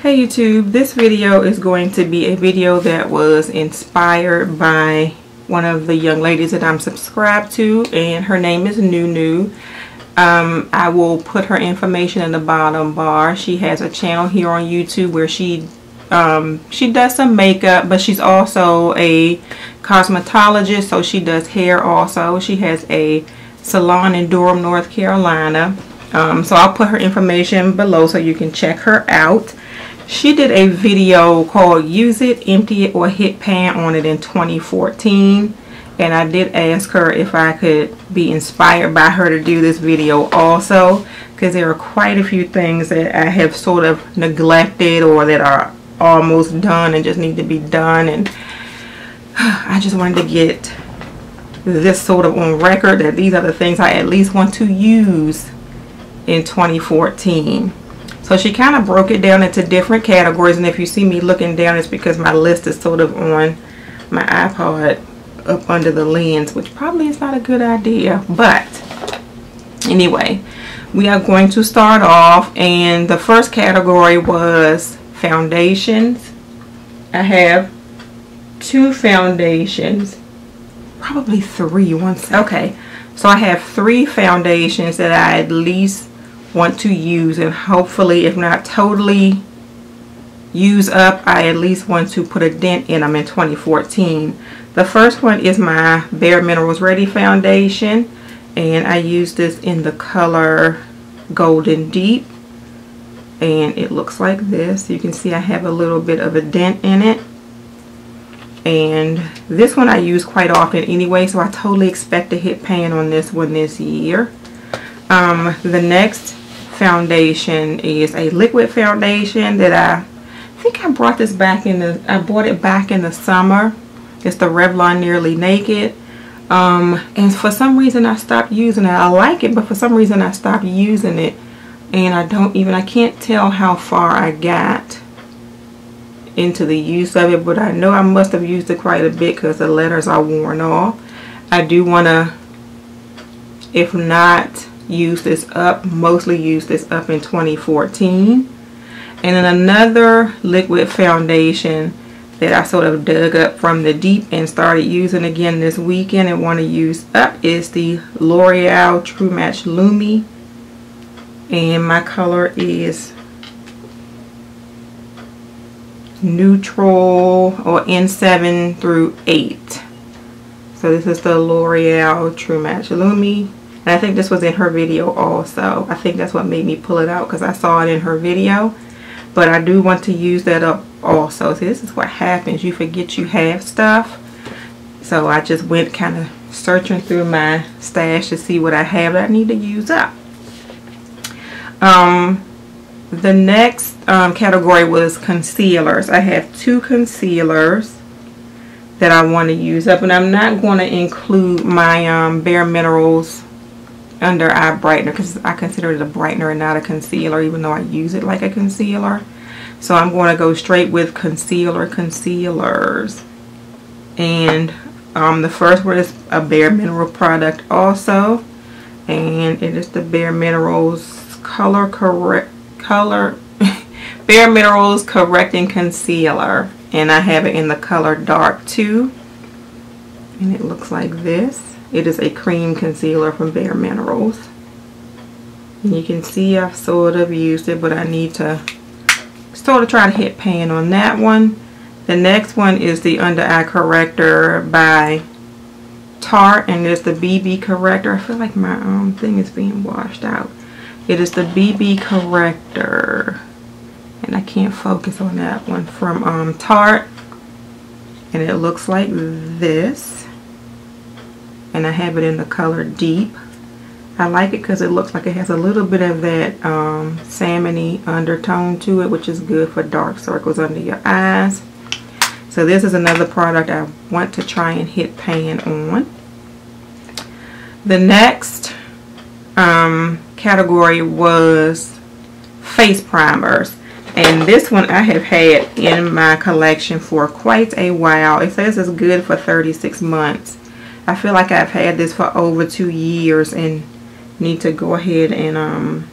Hey YouTube, this video is going to be a video that was inspired by one of the young ladies that I'm subscribed to, and her name is NueNew. I will put her information in the bottom bar. She has a channel here on YouTube where she does some makeup, but she's also a cosmetologist, so she does hair also. She has a salon in Durham, North Carolina. So I'll put her information below so you can check her out. She did a video called Use It, Empty It, or Hit Pan on it in 2014. And I did ask her if I could be inspired by her to do this video also, because there are quite a few things that I have sort of neglected or that are almost done and just need to be done. And I just wanted to get this sort of on record that these are the things I at least want to use in 2014. So she kind of broke it down into different categories, and if you see me looking down, it's because my list is sort of on my iPod up under the lens, which probably is not a good idea. But anyway, we are going to start off, and the first category was foundations. I have 2 foundations, probably 3. Okay, so I have 3 foundations that I at least want to use, and hopefully, if not totally use up, I at least want to put a dent in them in 2014. The first one is my Bare Minerals Ready foundation, and I use this in the color Golden Deep, and it looks like this. You can see I have a little bit of a dent in it, and this one I use quite often anyway, so I totally expect to hit pan on this one this year. The next foundation is a liquid foundation that I think I brought this back in the, I bought it back in the summer. It's the Revlon Nearly Naked. And for some reason I stopped using it. I like it, but for some reason I stopped using it, and I can't tell how far I got into the use of it, but I know I must have used it quite a bit because the letters are worn off. I do want to, if not use this up, mostly use this up in 2014. And then another liquid foundation that I sort of dug up from the deep and started using again this weekend and want to use up is the L'Oreal True Match Lumi, and my color is neutral, or N7 through 8. So this is the L'Oreal True Match Lumi, and I think this was in her video also. I think that's what made me pull it out, because I saw it in her video. But I do want to use that up also. See, this is what happens. You forget you have stuff. So I just went kind of searching through my stash to see what I have that I need to use up. The next category was concealers. I have 2 concealers that I want to use up, and I'm not going to include my Bare Minerals Under Eye Brightener, because I consider it a brightener and not a concealer, even though I use it like a concealer. So I'm going to go straight with concealers. And the first one is a Bare Mineral product also, and it is the Bare Minerals Bare Minerals Correcting Concealer, and I have it in the color Dark 2, and it looks like this. It is a cream concealer from Bare Minerals, and you can see I've sort of used it, but I need to sort of try to hit pan on that one. The next one is the Under Eye Corrector by Tarte, and it's the BB Corrector. I feel like my thing is being washed out. It is the BB Corrector, and I can't focus on that one, from Tarte, and it looks like this, and I have it in the color Deep. I like it because it looks like it has a little bit of that salmon-y undertone to it, which is good for dark circles under your eyes. So this is another product I want to try and hit pan on. The next category was face primers, and this one I have had in my collection for quite a while. It says it's good for 36 months. I feel like I've had this for over 2 years and need to go ahead and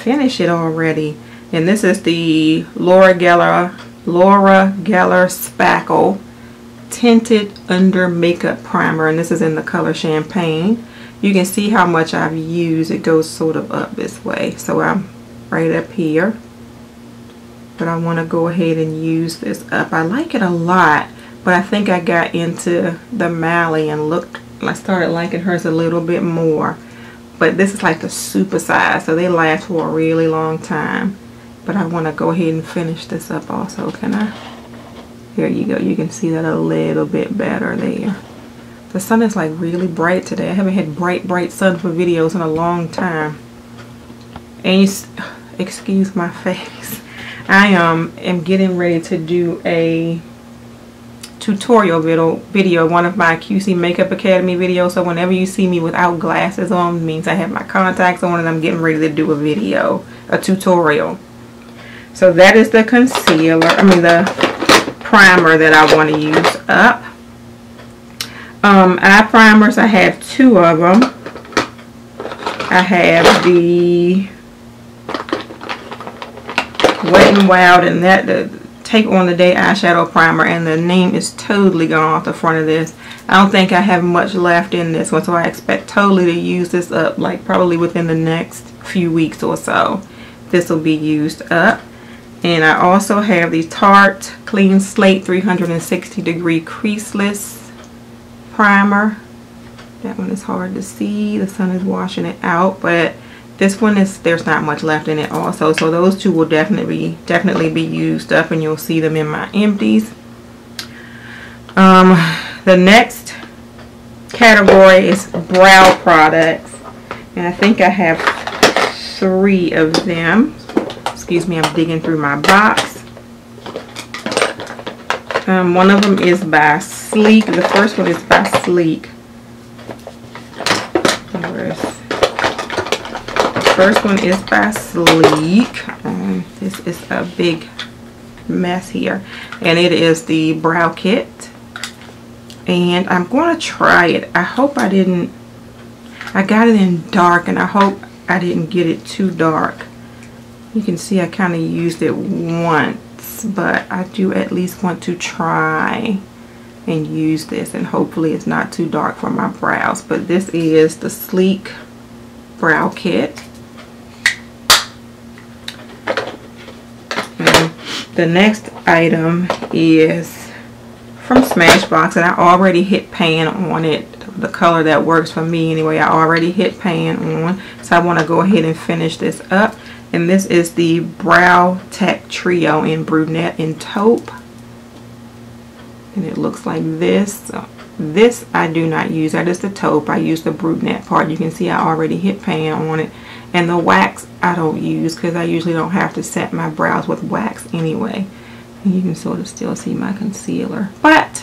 finish it already. And this is the Laura Geller Spackle Tinted Under Makeup Primer, and this is in the color Champagne. You can see how much I've used. It goes sort of up this way, so I'm right up here. But I want to go ahead and use this up. I like it a lot, but I think I got into the Mally and I started liking hers a little bit more. But this is like the super size, so they last for a really long time. But I want to go ahead and finish this up also. Can I? Here you go. You can see that a little bit better there. The sun is like really bright today. I haven't had bright sun for videos in a long time. And excuse my face. I am getting ready to do a tutorial video, one of my QC Makeup Academy videos. So whenever you see me without glasses on, it means I have my contacts on and I'm getting ready to do a tutorial. So that is the concealer, the primer that I want to use up. Eye primers, I have 2 of them. I have the Wet n Wild and the Take On The Day eyeshadow primer, and the name is totally gone off the front of this. I don't think I have much left in this one, so I expect totally to use this up like probably within the next few weeks or so. This will be used up. And I also have the Tarte Clean Slate 360 Degree Creaseless Primer. That one is hard to see. The sun is washing it out, but this one there's not much left in it also. So those 2 will definitely be used up, and you'll see them in my empties. The next category is brow products, and I think I have 3 of them. Excuse me, I'm digging through my box. One of them is by Sleek. The first one is by Sleek. The first one is by Sleek. This is a big mess here. And it is the Brow Kit. And I'm going to try it. I hope I didn't... I got it in dark, and I hope I didn't get it too dark. You can see I kind of used it once, but I do at least want to try and use this, and hopefully it's not too dark for my brows. But this is the Sleek Brow Kit. And the next item is from Smashbox, and I already hit pan on it. The color that works for me anyway, I already hit pan on, so I want to go ahead and finish this up. And this is the Brow Tech Trio in Brunette and Taupe. And it looks like this. So this I do not use. That is the taupe. I use the brunette part. You can see I already hit pan on it. And the wax I don't use because I usually don't have to set my brows with wax anyway. And you can sort of still see my concealer. But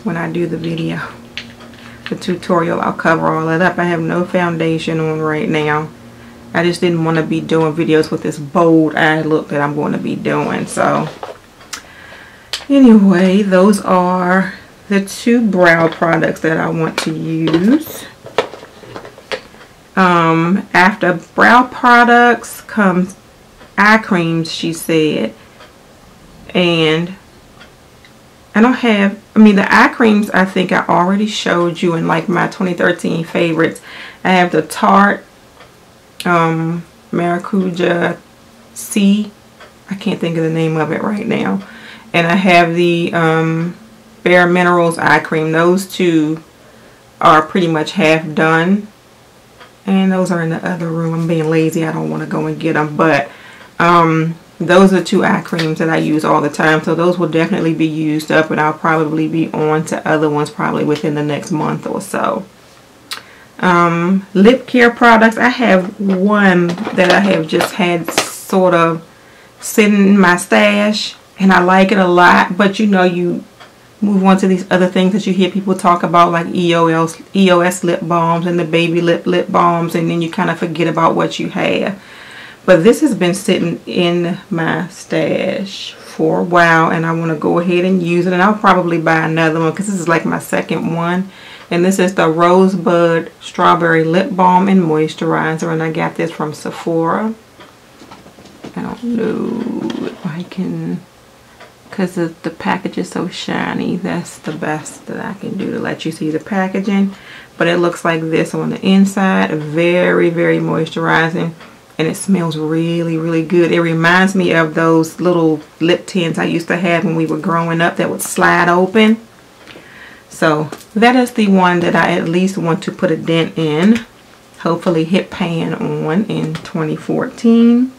when I do the video, the tutorial, I'll cover all that up. I have no foundation on right now. I just didn't want to be doing videos with this bold eye look that I'm going to be doing. So anyway, those are the 2 brow products that I want to use. After brow products comes eye creams, she said. And I don't have, the eye creams I think I already showed you in like my 2013 favorites. I have the Tarte Maracuja C. I can't think of the name of it right now. And I have the Bare Minerals eye cream. Those 2 are pretty much half done. And those are in the other room. I'm being lazy. I don't want to go and get them. But those are 2 eye creams that I use all the time. So those will definitely be used up. And I'll probably be on to other ones probably within the next month or so. Lip care products. I have one that I have just had sort of sitting in my stash. And I like it a lot. But you know, you move on to these other things that you hear people talk about, like EOS lip balms and the baby lip balms, and then you kind of forget about what you have. But this has been sitting in my stash for a while, and I want to go ahead and use it. And I'll probably buy another one because this is like my second one. And this is the Rosebud Strawberry Lip Balm and Moisturizer, and I got this from Sephora. I don't know if I can, because the package is so shiny. That's the best that I can do to let you see the packaging. But it looks like this on the inside. Very, very moisturizing. And it smells really, really good. It reminds me of those little lip tints I used to have when we were growing up that would slide open. So that is the one that I at least want to put a dent in. Hopefully hit pan on in 2014.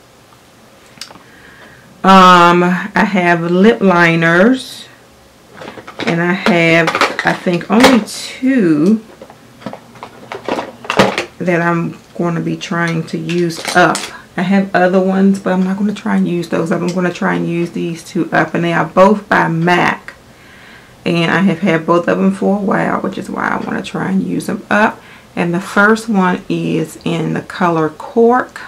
I have lip liners. And I have, I think, only 2 that I'm going to be trying to use up. I have other ones, but I'm not going to try and use those up. I'm going to try and use these 2 up, and they are both by MAC, and I have had both of them for a while, which is why I want to try and use them up. And the first one is in the color Cork,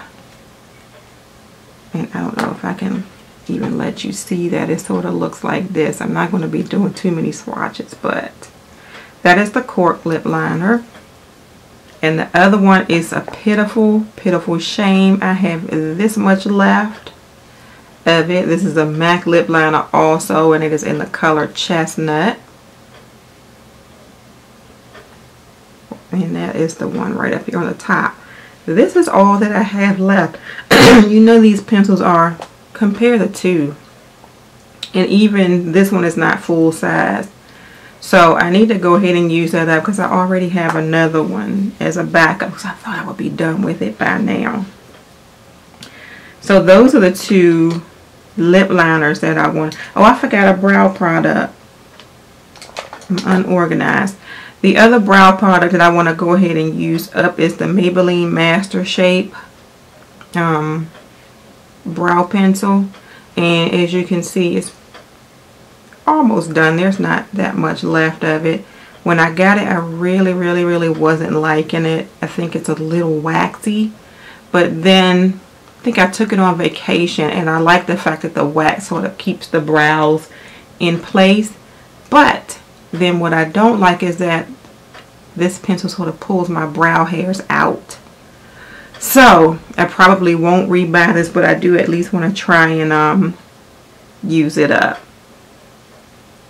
and I don't know if I can even let you see that. It sort of looks like this. I'm not going to be doing too many swatches, but that is the Cork lip liner. And the other one is a Pitiful, Pitiful Shame. I have this much left of it. This is a MAC lip liner also, and it is in the color Chestnut. And that is the one right up here on the top. This is all that I have left. You know these pencils are, compare the 2. And even this one is not full size. So I need to go ahead and use that up because I already have another one as a backup because I thought I would be done with it by now. So those are the 2 lip liners that I want. Oh, I forgot a brow product. I'm unorganized. The other brow product that I want to go ahead and use up is the Maybelline Master Shape brow pencil. And as you can see, it's almost done. There's not that much left of it. When I got it, I really wasn't liking it. I think it's a little waxy. But then I think I took it on vacation, and I like the fact that the wax sort of keeps the brows in place. But then what I don't like is that this pencil sort of pulls my brow hairs out. So I probably won't rebuy this, but I do at least want to try and use it up.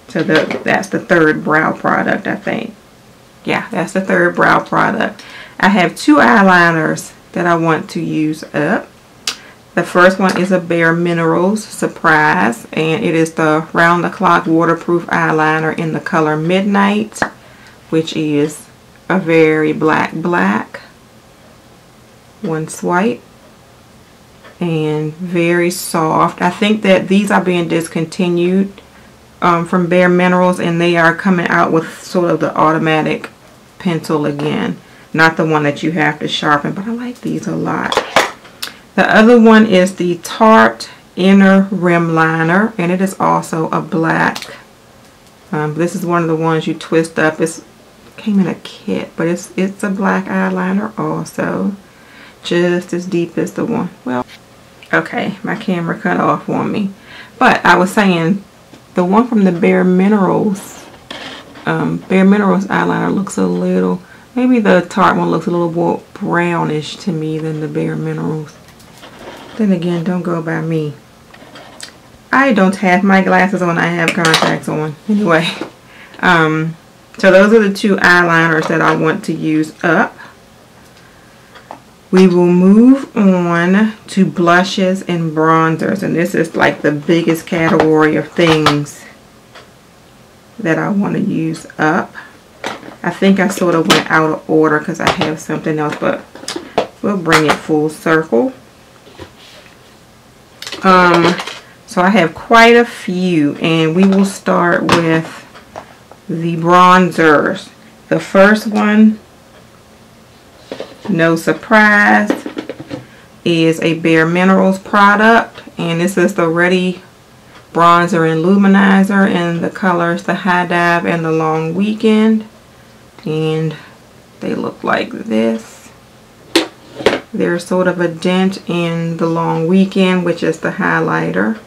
So that's the 3rd brow product, I think. Yeah, that's the 3rd brow product. I have 2 eyeliners that I want to use up. The first one is a Bare Minerals Surprise, and it is the round the clock waterproof eyeliner in the color Midnight, which is a very black. One swipe, and very soft. I think that these are being discontinued from Bare Minerals, and they are coming out with sort of the automatic pencil again, not the one that you have to sharpen, but I like these a lot. The other one is the Tarte Inner Rim Liner, and it is also a black. This is one of the ones you twist up. It came in a kit, but it's a black eyeliner also, just as deep as the one. Well, okay, my camera cut off on me, but I was saying, the one from the Bare Minerals eyeliner looks a little, maybe the Tarte one looks a little more brownish to me than the Bare Minerals. Then again, don't go by me. I don't have my glasses on, I have contacts on. Anyway, so those are the 2 eyeliners that I want to use up. We will move on to blushes and bronzers, and this is like the biggest category of things that I want to use up. I think I sort of went out of order because I have something else, but we'll bring it full circle. So I have quite a few, and we will start with the bronzers. The first one, no surprise, is a Bare Minerals product, and this is the Ready Bronzer and Luminizer in the colors the High Dive and the Long Weekend, and they look like this. There's sort of a dent in the Long Weekend, which is the highlighter,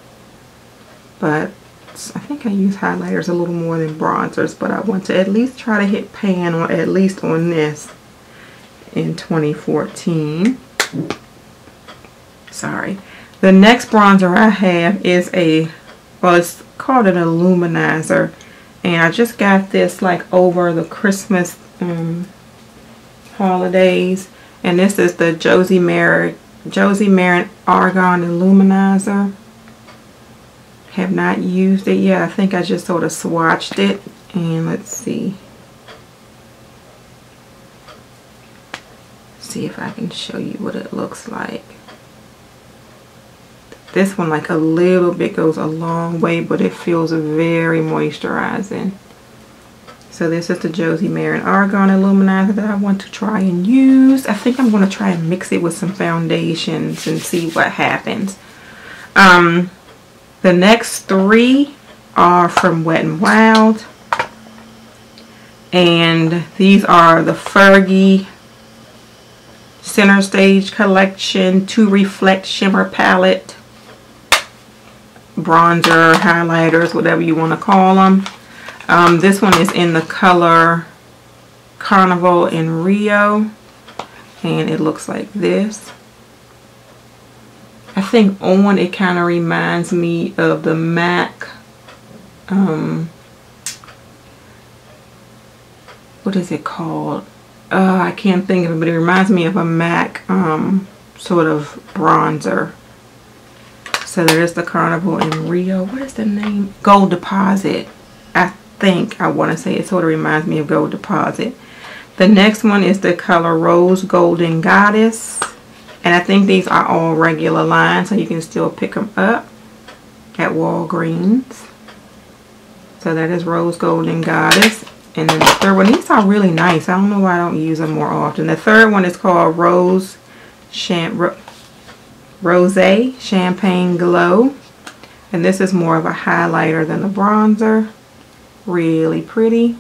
but I think I use highlighters a little more than bronzers, but I want to at least try to hit pan on at least on this in 2014. Sorry. The next bronzer I have is well, it's called an illuminizer, and I just got this like over the Christmas holidays, and this is the Josie Maran Argan Illuminizer. Have not used it yet. I think I just sort of swatched it, and let's see if I can show you what it looks like. This one, like a little bit, goes a long way, but it feels very moisturizing. So this is the Josie Maran Argan Illuminizer that I want to try and use. I think I'm going to try and mix it with some foundations and see what happens. The next three are from Wet n Wild, and these are the Fergie Center Stage Collection 2 Reflect Shimmer Palette. Bronzer, highlighters, whatever you want to call them. This one is in the color Carnival in Rio, and it looks like this. I think on it kind of reminds me of the MAC, what is it called? I can't think of it, but it reminds me of a MAC sort of bronzer. So there's the Carnival in Rio. What is the name? Gold Deposit. I want to say it sort of reminds me of Gold Deposit. The next one is the color Rose Golden Goddess. And I think these are all regular lines, so you can still pick them up at Walgreens. So that is Rose Golden Goddess. And then the third one, these are really nice. I don't know why I don't use them more often. The third one is called Rose Champagne Glow, and this is more of a highlighter than a bronzer. Really pretty.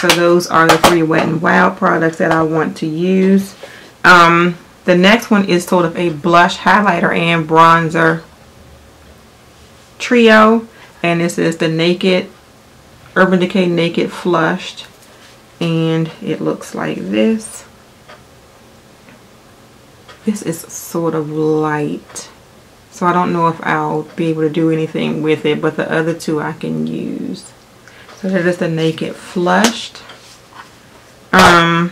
So those are the 3 Wet n Wild products that I want to use. The next one is sort of a blush, highlighter, and bronzer trio, and this is the Urban Decay Naked Flushed, and it looks like this. This is sort of light, so I don't know if I'll be able to do anything with it, but the other two I can use. So that is the Naked Flushed. I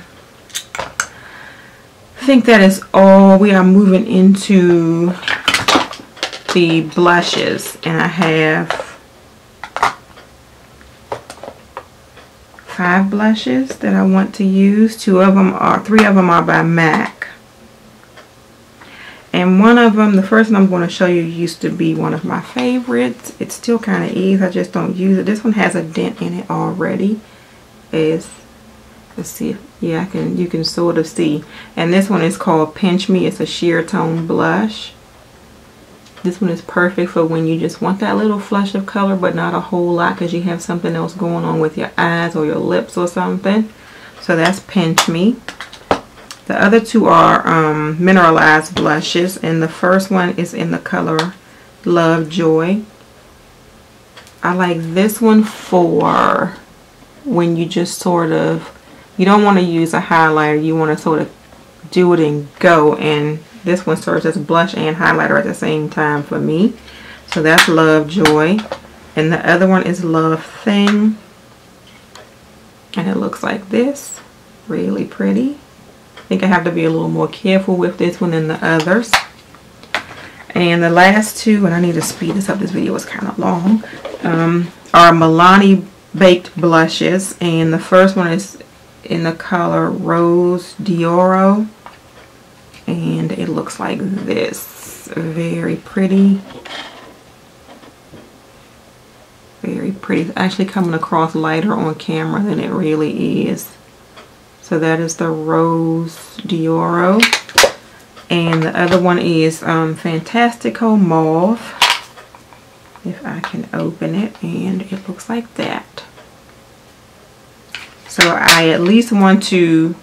think that is all. We are moving into the blushes, and I have 5 blushes that I want to use. 3 of them are by MAC. And one of them, the first one I'm going to show you, used to be one of my favorites. It still kind of is. I just don't use it. This one has a dent in it already. Let's see. Yeah, you can sort of see. And this one is called Pinch Me. It's a sheer tone blush. This one is perfect for when you just want that little flush of color, but not a whole lot because you have something else going on with your eyes or your lips or something. So that's Pinch Me. The other 2 are mineralized blushes, and the first one is in the color Love Joy. I like this one for when you just sort of, you don't want to use a highlighter, you want to sort of do it and go, and this one serves as blush and highlighter at the same time for me. So that's Love Joy. And the other one is Love Thing, and it looks like this. Really pretty. I think I have to be a little more careful with this one than the others. And the last 2, and I need to speed this up, this video is kind of long, are Milani Baked Blushes. And the first one is in the color Rose d'Oro, and it looks like this. Very pretty. Very pretty. It's actually coming across lighter on camera than it really is. So that is the Rose d'Oro. And the other one is Fantastico Mauve. If I can open it, and it looks like that. So I at least want to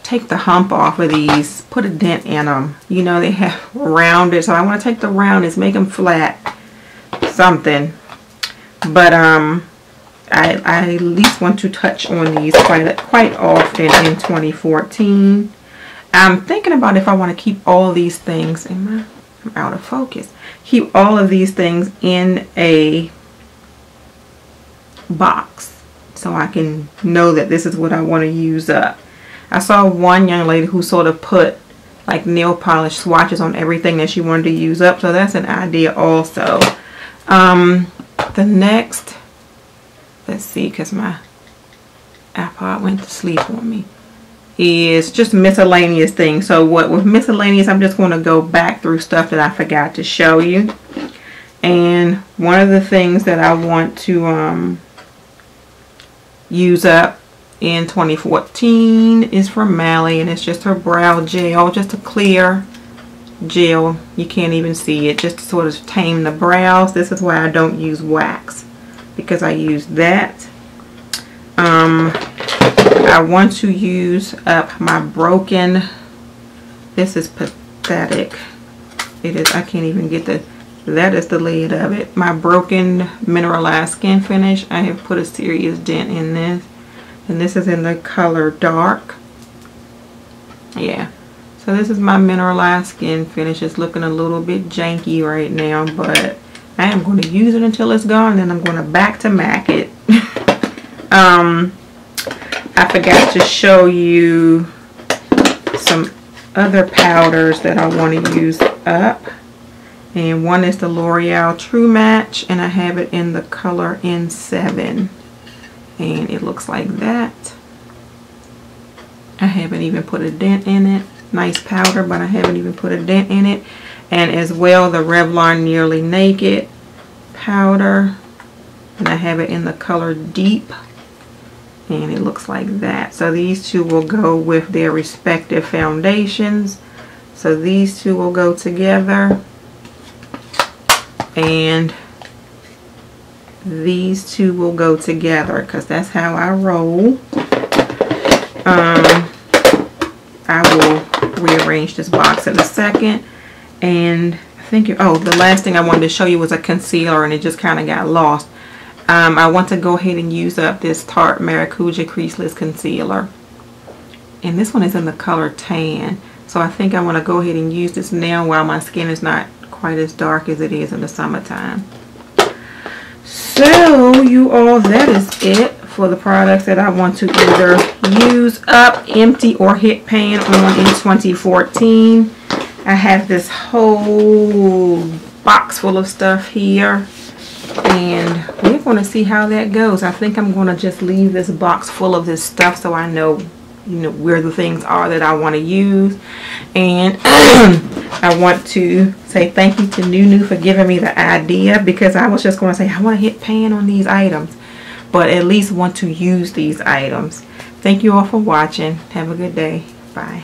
take the hump off of these, put a dent in them. You know, they have rounded, so I want to take the roundness, make them flat, something. But I at least want to touch on these quite often in 2014. I'm thinking about if I want to keep all these things I'm out of focus. Keep all of these things in a box so I can know that this is what I want to use up. I saw one young lady who sort of put like nail polish swatches on everything that she wanted to use up, so that's an idea also. The next, let's see, because my iPod went to sleep on me, is just miscellaneous things. So with miscellaneous, I'm just going to go back through stuff that I forgot to show you. And one of the things that I want to use up in 2014 is from Mally, and it's just her brow gel, just a clear gel. You can't even see it, just to sort of tame the brows. This is why I don't use wax, because I use that. I want to use up my broken, this is pathetic, it is, I can't even get the, that is the lid of it, my broken mineralized skin finish. I have put a serious dent in this, and this is in the color dark. Yeah, so this is my mineralized skin finish. It's looking a little bit janky right now, but I am going to use it until it's gone, and then I'm going to back to MAC it. I forgot to show you some other powders that I want to use up. And one is the L'Oreal True Match, and I have it in the color N7. And it looks like that. I haven't even put a dent in it. Nice powder, but I haven't even put a dent in it. And as well, the Revlon Nearly Naked powder, and I have it in the color Deep, and it looks like that. So these two will go with their respective foundations. So these two will go together, and these two will go together, because that's how I roll. I will rearrange this box in a second. And I think, oh, the last thing I wanted to show you was a concealer, and it just kind of got lost. I want to go ahead and use up this Tarte Maracuja Creaseless Concealer. And this one is in the color Tan. So I think I want to go ahead and use this now while my skin is not quite as dark as it is in the summertime. So you all, that is it for the products that I want to either use up, empty, or hit pan on in 2014. I have this whole box full of stuff here, and we're going to see how that goes. I think I'm going to just leave this box full of this stuff so I know, you know, where the things are that I want to use. And I want to say thank you to NueNew for giving me the idea, because I was just going to say I want to hit pan on these items, but at least want to use these items. Thank you all for watching. Have a good day. Bye.